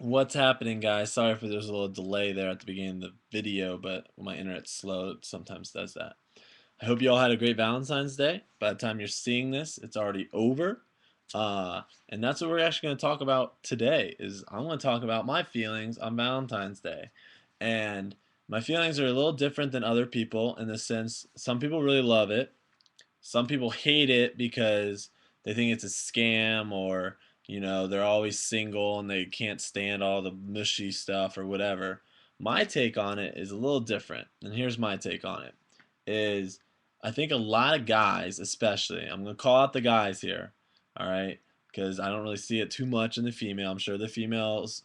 What's happening, guys? Sorry for there's a little delay there at the beginning of the video, but when my internet's slow, it sometimes does that. I hope you all had a great Valentine's Day. By the time you're seeing this, it's already over. And that's what we're actually going to talk about today. Is I'm going to talk about my feelings on Valentine's Day, and my feelings are a little different than other people in the sense some people really love it, some people hate it because they think it's a scam, or they're always single and they can't stand all the mushy stuff or whatever. My take on it is a little different, and here's my take on it is I think a lot of guys, especially, I'm going to call out the guys here, all right? Because I don't really see it too much in the female. I'm sure the females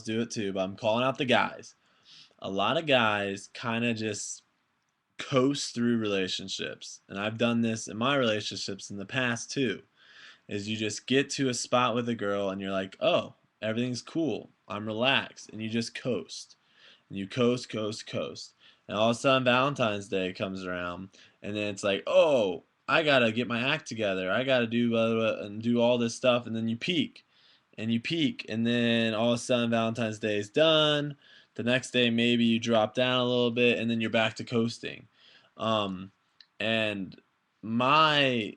do it too, but I'm calling out the guys. A lot of guys kind of just coast through relationships. And I've done this in my relationships in the past too. Is you just get to a spot with a girl and you're like, "Oh, everything's cool. I'm relaxed." And you just coast. And you coast, coast, coast. And all of a sudden Valentine's Day comes around and then it's like, "Oh, I got to get my act together. I got to do blah, blah, blah, and do all this stuff." And then you peak and you peak, and then all of a sudden Valentine's Day is done. The next day maybe you drop down a little bit, and then you're back to coasting. Um, and my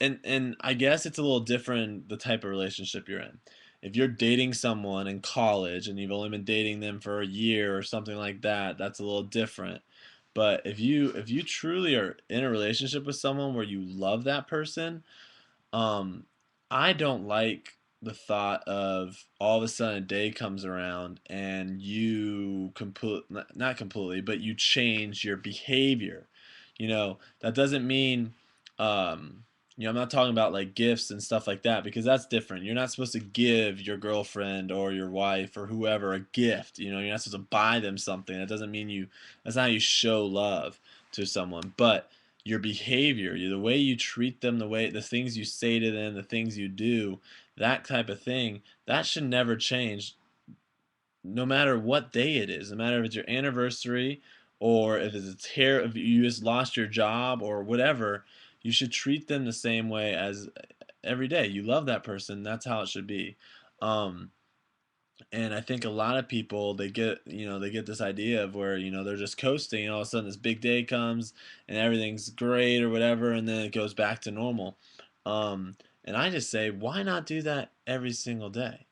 and I guess it's a little different the type of relationship you're in. If you're dating someone in college and you've only been dating them for a year or something like that, that's a little different. But if you truly are in a relationship with someone where you love that person, um, I don't like the thought of all of a sudden a day comes around and you not completely, but you change your behavior. That doesn't mean, um, I'm not talking about like gifts and stuff like that because that's different. You're not supposed to give your girlfriend or your wife or whoever a gift. You're not supposed to buy them something. That doesn't mean that's not how you show love to someone. But your behavior, the way you treat them, the things you say to them, the things you do, that type of thing, that should never change no matter what day it is. No matter if it's your anniversary or if you just lost your job or whatever, you should treat them the same way as every day. You love that person, that's how it should be. Um, and I think a lot of people they get this idea of where they're just coasting, and all of a sudden this big day comes and everything's great or whatever, and then it goes back to normal. And I just say, why not do that every single day?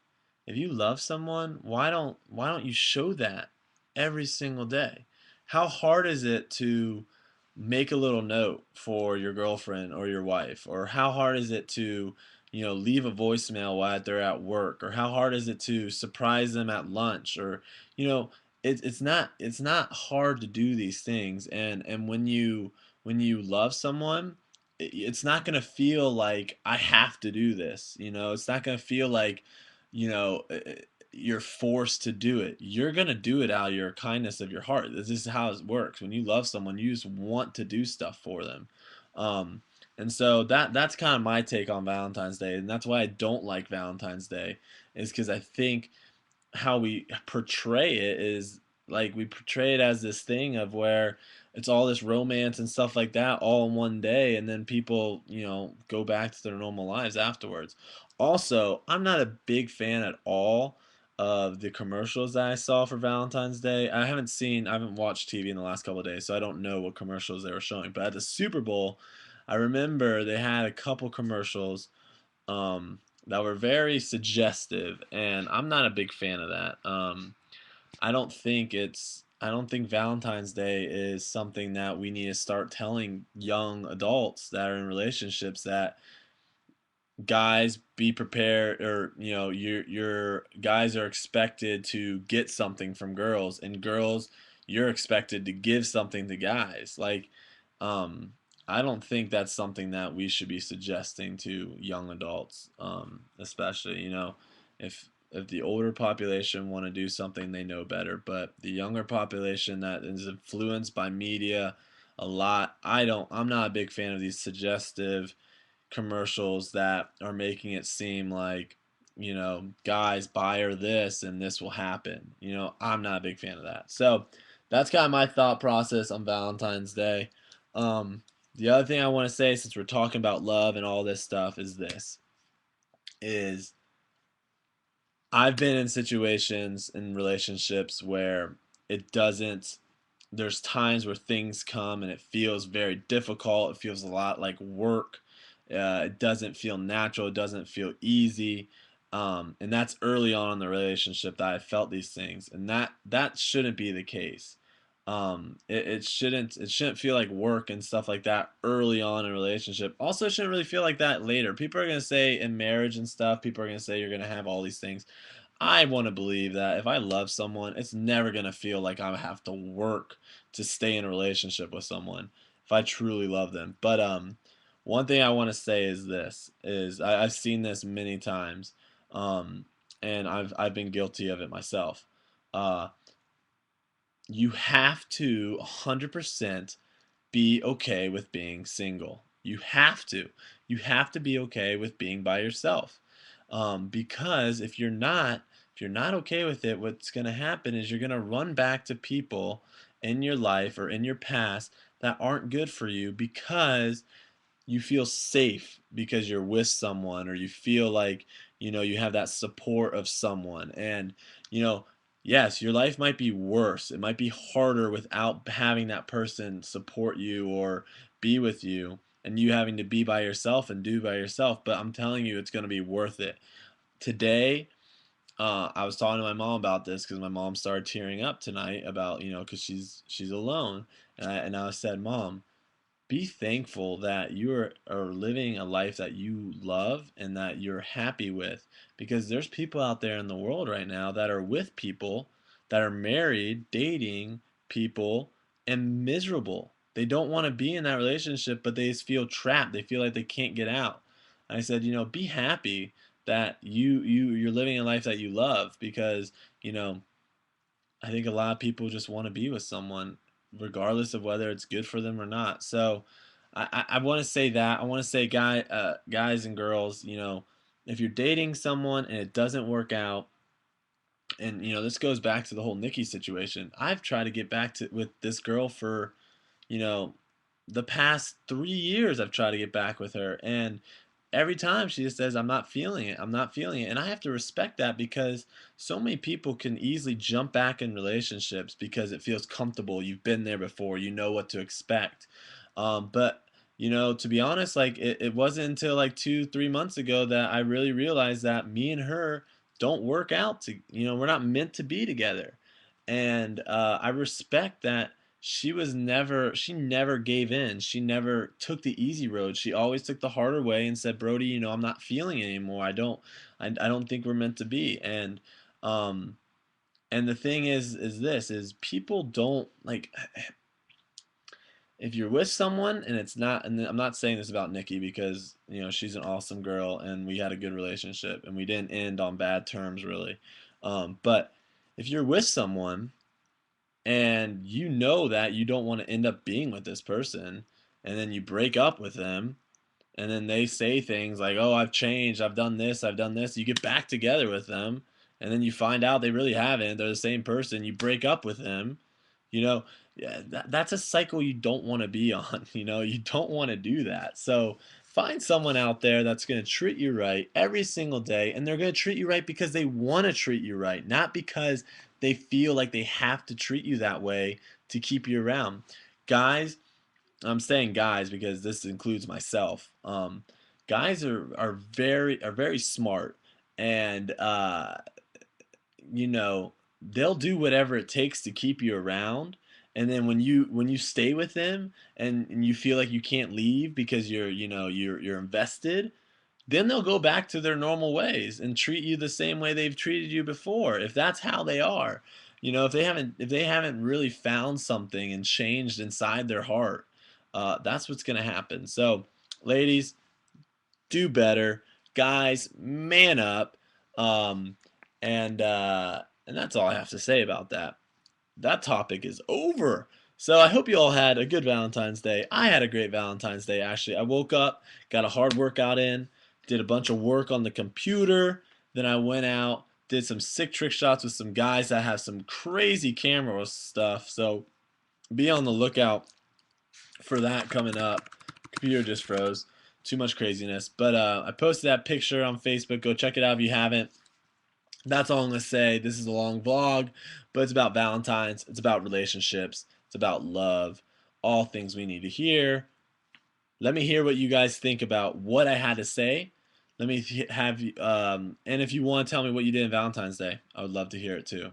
If you love someone, why don't you show that every single day? How hard is it to make a little note for your girlfriend or your wife? Or how hard is it to, leave a voicemail while they're at work? Or how hard is it to surprise them at lunch? Or, you know, it's not hard to do these things. And when you love someone, it's not gonna feel like I have to do this. It's not gonna feel like, you know, uh, uh, you're forced to do it. You're gonna do it out of your kindness of your heart. This is how it works. When you love someone, you just want to do stuff for them. Um, and so that's kind of my take on Valentine's Day, and that's why I don't like Valentine's Day, is because I think how we portray it is like we portray it as this thing of where it's all this romance and stuff like that all in one day, and then people go back to their normal lives afterwards. Also, I'm not a big fan at all of the commercials that I saw for Valentine's Day. I haven't watched TV in the last couple of days, so I don't know what commercials they were showing, but at the Super Bowl I remember they had a couple commercials that were very suggestive, and I'm not a big fan of that. I don't think Valentine's Day is something that we need to start telling young adults that are in relationships that guys be prepared, or your guys are expected to get something from girls, and girls, you're expected to give something to guys. Like, um I don't think that's something that we should be suggesting to young adults, especially, if the older population want to do something, they know better, but the younger population that is influenced by media a lot, I'm not a big fan of these suggestive commercials that are making it seem like, guys, buy her this and this will happen. I'm not a big fan of that. So that's kind of my thought process on Valentine's Day. The other thing I want to say, since we're talking about love and all this stuff, is I've been in situations in relationships where it doesn't, there's times where things come and it feels very difficult. It feels a lot like work. It doesn't feel natural. It doesn't feel easy. And that's early on in the relationship that I felt these things, and that shouldn't be the case. It shouldn't feel like work and stuff like that early on in a relationship. Also, shouldn't really feel like that later. People are gonna say in marriage and stuff. People are gonna say you're gonna have all these things. I want to believe that if I love someone, it's never going to feel like I have to work to stay in a relationship with someone if I truly love them. But one thing I want to say is this is I've seen this many times, um, and I've been guilty of it myself. Uh, you have to 100% be okay with being single. You have to. You have to be okay with being by yourself. Because if you're not okay with it, what's going to happen is you're going to run back to people in your life or in your past that aren't good for you because you feel safe because you're with someone, or you feel like you have that support of someone. And you know yes, your life might be worse, it might be harder without having that person support you or be with you, and you having to be by yourself and do by yourself, but I'm telling you it's going to be worth it. Today, I was talking to my mom about this because my mom started tearing up tonight about because she's alone, and I said, Mom, be thankful that are living a life that you love and that you're happy with, because there's people out there in the world right now that are with people that are married, dating people, and miserable. They don't want to be in that relationship, but they just feel trapped. They feel like they can't get out. And I said, be happy that you're living a life that you love, because you know I think a lot of people just want to be with someone, regardless of whether it's good for them or not. So, I want to say that. I want to say, guys and girls, if you're dating someone and it doesn't work out, and this goes back to the whole Nikki situation. I've tried to get back to with this girl for you know, the past 3 years. I've tried to get back with her, and every time she just says, "I'm not feeling it. I'm not feeling it," and I have to respect that, because so many people can easily jump back in relationships because it feels comfortable. You've been there before. You know what to expect. But to be honest, like it wasn't until like 2, 3 months ago that I really realized that me and her don't work out. We're not meant to be together, and I respect that she never gave in. She never took the easy road. She always took the harder way and said, Brody, I'm not feeling it anymore. I don't think we're meant to be. Um and the thing is this is people don't like, if you're with someone and it's not, and I'm not saying this about Nikki, because she's an awesome girl and we had a good relationship and we didn't end on bad terms really. But if you're with someone and you know that you don't want to end up being with this person, and then you break up with them, and then they say things like, "Oh, I've changed, I've done this," you get back together with them, and then you find out they really haven't, they're the same person, you break up with them, you know yeah, that's a cycle you don't want to be on. You don't want to do that. So find someone out there that's going to treat you right every single day, and they're going to treat you right because they want to treat you right, not because they feel like they have to treat you that way to keep you around. Guys, I'm saying guys because this includes myself. Guys are very smart, and you know, they'll do whatever it takes to keep you around. And then when you stay with them, and you feel like you can't leave because you're invested, then they'll go back to their normal ways and treat you the same way they've treated you before, if that's how they are. If they haven't really found something and changed inside their heart, that's what's gonna happen. So, ladies, do better. Guys, man up. Um, and that's all I have to say about that. That topic is over. So I hope you all had a good Valentine's Day. I had a great Valentine's Day, actually. I woke up, got a hard workout in, did a bunch of work on the computer, then I went out, did some sick trick shots with some guys that have some crazy camera stuff. So be on the lookout for that coming up. Computer just froze. Too much craziness. But I posted that picture on Facebook. Go check it out if you haven't. That's all I'm going to say. This is a long vlog, but it's about Valentine's. It's about relationships. It's about love. All things we need to hear. Let me hear what you guys think about what I had to say. Let me have you, and if you want to tell me what you did on Valentine's Day, I would love to hear it too.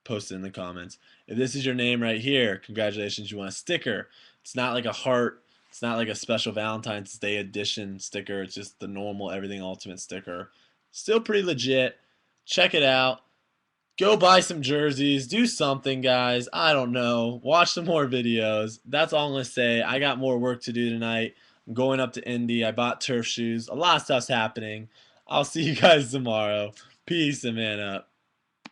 Post it in the comments. If this is your name right here, congratulations, you want a sticker. It's not like a heart. It's not like a special Valentine's Day edition sticker. It's just the normal Everything Ultimate sticker. Still pretty legit. Check it out. Go buy some jerseys. Do something, guys. I don't know. Watch some more videos. That's all I'm going to say. I got more work to do tonight. I'm going up to Indy. I bought turf shoes. A lot of stuff's happening. I'll see you guys tomorrow. Peace and man up.